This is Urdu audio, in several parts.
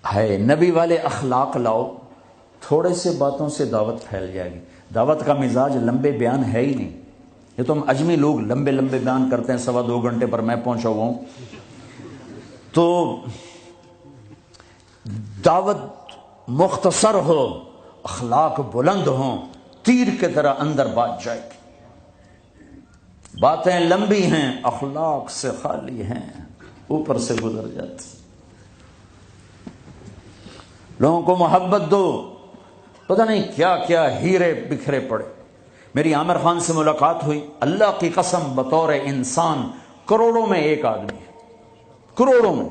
ہے نبی والے اخلاق لاؤ، تھوڑے سے باتوں سے دعوت پھیل جائے گی۔ دعوت کا مزاج لمبے بیان ہے ہی نہیں۔ یہ تو ہم اجمی لوگ لمبے لمبے بیان کرتے ہیں، 2.25 گھنٹے پر میں پہنچا ہوا ہوں۔ تو دعوت مختصر ہو، اخلاق بلند ہوں، تیر کی طرح اندر بات جائے گی۔ باتیں لمبی ہیں، اخلاق سے خالی ہیں، اوپر سے گزر جاتی۔ لوگوں کو محبت دو، پتہ نہیں کیا کیا ہیرے بکھرے پڑے۔ میری عامر خان سے ملاقات ہوئی، اللہ کی قسم بطور انسان کروڑوں میں ایک آدمی ہے، کروڑوں میں۔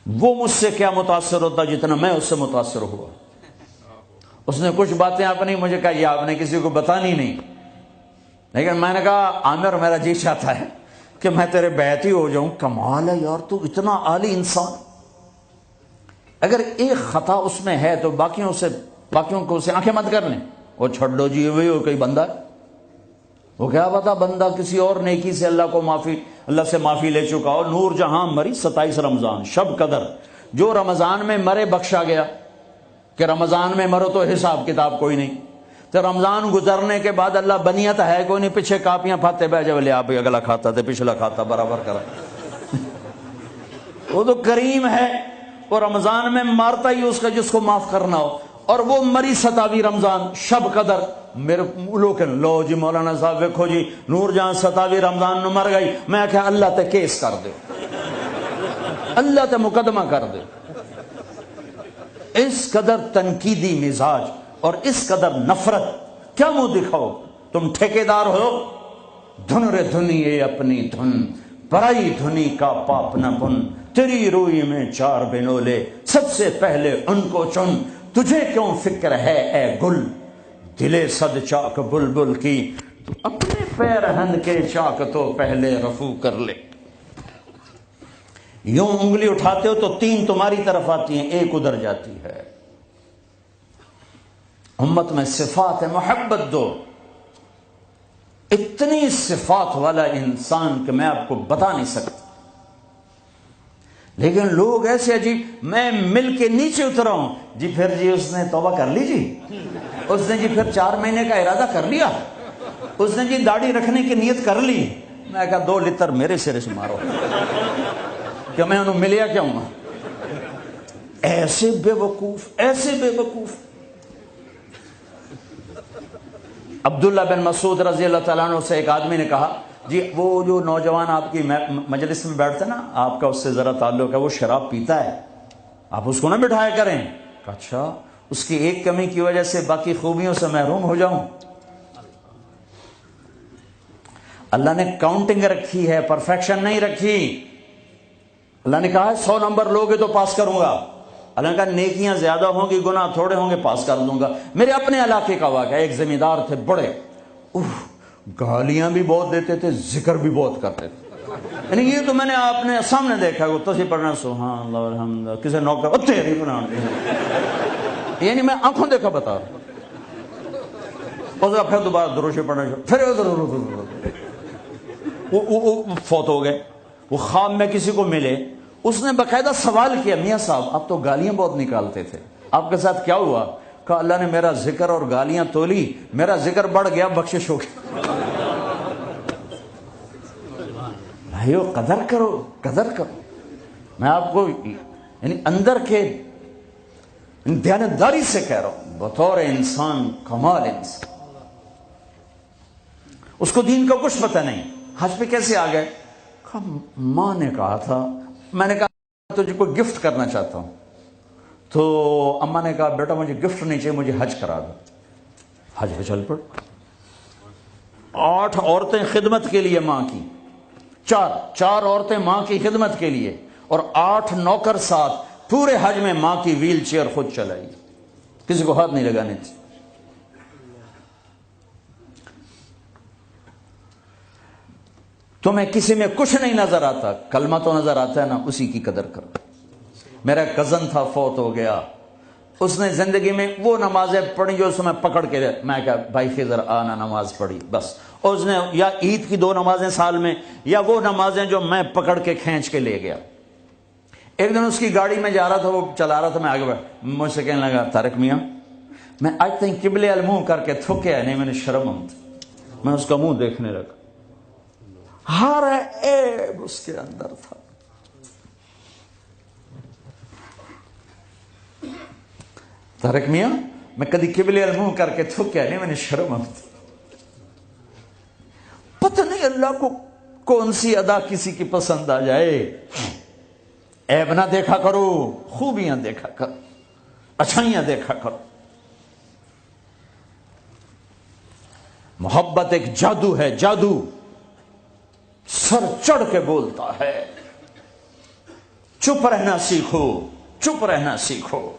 وہ مجھ سے کیا متاثر ہوتا جتنا میں اس سے متاثر ہوا۔ اس نے کچھ باتیں اپنی مجھے کہا یہ آپ نے کسی کو بتانی نہیں، لیکن میں نے کہا عامر میرا جی چاہتا ہے کہ میں تیرے بیعتی ہو جاؤں۔ کمال ہے یار، تو اتنا عالی انسان، اگر ایک خطا اس میں ہے تو باقیوں کو اسے آنکھیں مت کر لیں، وہ چھوڑ دو جی وہی ہو کوئی بندہ ہے۔ وہ کیا پتا بندہ کسی اور نیکی سے اللہ سے معافی لے چکا ہو۔ نور جہاں مری 27 رمضان شب قدر، جو رمضان میں مرے بخشا گیا، کہ رمضان میں مرو تو حساب کتاب کوئی نہیں، تو رمضان گزرنے کے بعد اللہ بنیت ہے کوئی نہیں، پیچھے کاپیاں پھاتے بہ جا، بولے آپ اگلا کھاتا تھے پچھلا کھاتا برابر کرا۔ وہ تو کریم ہے، وہ رمضان میں مارتا ہی اس کا جس کو معاف کرنا ہو، اور وہ مری 27 رمضان شب قدر۔ میرے لوگ لو جی مولانا صاحب دیکھو جی نور جہاں 27 رمضان نو مر گئی، میں کہا اللہ تے کیس کر دے، اللہ تے مقدمہ کر دے۔ اس قدر تنقیدی مزاج اور اس قدر نفرت، کیا منہ دکھاؤ؟ تم ٹھیکیدار ہو، دھن رے دھنیے اپنی دھن، برائی دھنی کا پاپ نہ بن، تیری روئی میں 4 بنولے، سب سے پہلے ان کو چن، تجھے کیوں فکر ہے اے گل، دلے صد چاک بلبل کی، تو اپنے پیرہن کے چاک تو پہلے رفو کر لے۔ یوں انگلی اٹھاتے ہو تو 3 تمہاری طرف آتی ہیں، 1 ادھر جاتی ہے۔ امت میں صفات ہے، محبت دو۔ اتنی صفات والا انسان کہ میں آپ کو بتا نہیں سکتا، لیکن لوگ ایسے عجیب، میں مل کے نیچے اترا ہوں جی، پھر جی اس نے توبہ کر لی جی، اس نے جی پھر 4 مہینے کا ارادہ کر لیا، اس نے جی داڑھی رکھنے کی نیت کر لی۔ میں کہا 2 لتر میرے سرے سے مارو کہ میں انہوں ملیا کیا ہوں۔ ایسے بے وقوف، ایسے بے وقوف۔ عبداللہ بن مسعود رضی اللہ تعالیٰ عنہ سے ایک آدمی نے کہا جی وہ جو نوجوان آپ کی مجلس میں بیٹھتا ہے نا، آپ کا اس سے ذرا تعلق ہے، وہ شراب پیتا ہے، آپ اس کو نہ بٹھایا کریں۔ اچھا، اس کی ایک کمی کی وجہ سے باقی خوبیوں سے محروم ہو جاؤں؟ اللہ نے کاؤنٹنگ رکھی ہے، پرفیکشن نہیں رکھی۔ اللہ نے کہا 100 نمبر لوگے تو پاس کروں گا۔ اللہ نے کہا نیکیاں زیادہ ہوں گی گناہ تھوڑے ہوں گے، پاس کر دوں گا۔ میرے اپنے علاقے کا واقعہ، ایک زمیندار تھے بڑے، گالیاں بھی بہت دیتے تھے، ذکر بھی بہت کرتے تھے، یعنی یہ تو میں نے آپ نے سامنے دیکھا ہے، تصویر پڑھنا سبحان اللہ الحمد للہ، کسی نوکر تیری بنانا، یعنی میں آنکھوں دیکھا بتا رہا، پھر دوبارہ دروشی پڑھنا، پھر وہ فوت ہو گئے۔ وہ خواب میں کسی کو ملے، اس نے باقاعدہ سوال کیا، میاں صاحب آپ تو گالیاں بہت نکالتے تھے، آپ کے ساتھ کیا ہوا؟ کہا اللہ نے میرا ذکر اور گالیاں تولی، میرا ذکر بڑھ گیا، بخشش ہو گئی۔ بھائیو قدر کرو، قدر کرو۔ میں آپ کو یعنی اندر کے دیانتداری سے کہہ رہا ہوں، بطور انسان کمال انسان، اس کو دین کا کچھ پتہ نہیں۔ حج پہ کیسے آ گئے؟ ماں نے کہا تھا، میں نے کہا تجھے کوئی گفٹ کرنا چاہتا ہوں، تو اماں نے کہا بیٹا مجھے گفٹ نہیں چاہیے، مجھے حج کرا دو۔ حج پہ چل پڑ۔ 8 عورتیں خدمت کے لیے ماں کی، 4 عورتیں ماں کی خدمت کے لیے، اور 8 نوکر ساتھ، پورے حج میں ماں کی ویل چیئر خود چلائی، کسی کو ہاتھ نہیں لگانے تھی۔ تمہیں کسی میں کچھ نہیں نظر آتا، کلمہ تو نظر آتا ہے نا، اسی کی قدر کرو۔ میرا کزن تھا، فوت ہو گیا، اس نے زندگی میں وہ نمازیں پڑھی جو اس میں پکڑ کے، میں کہا بھائی خضر آنا نماز پڑھی بس، اس نے یا عید کی 2 نمازیں سال میں، یا وہ نمازیں جو میں پکڑ کے کھینچ کے لے گیا، ایک دن اس کی گاڑی میں جا رہا تھا، وہ چلا رہا تھا، میں آگے بڑھا، مجھ سے کہنے لگا طارق میاں میں آج تک قبلے المنہ کر کے تھکیا نہیں، میں نے شرم آتی، میں اس کا منہ دیکھنے لگا، ہر عیب اس کے اندر تھا۔ طارق میاں میں کدی قبلے المنہ کر کے تھکیا نہیں، میں نے شرم آتی۔ پتہ نہیں اللہ کو کون سی ادا کسی کی پسند آ جائے۔ عیب نہ دیکھا کرو، خوبیاں دیکھا کرو، اچھائیاں دیکھا کرو۔ محبت ایک جادو ہے، جادو سر چڑھ کے بولتا ہے۔ چپ رہنا سیکھو، چپ رہنا سیکھو۔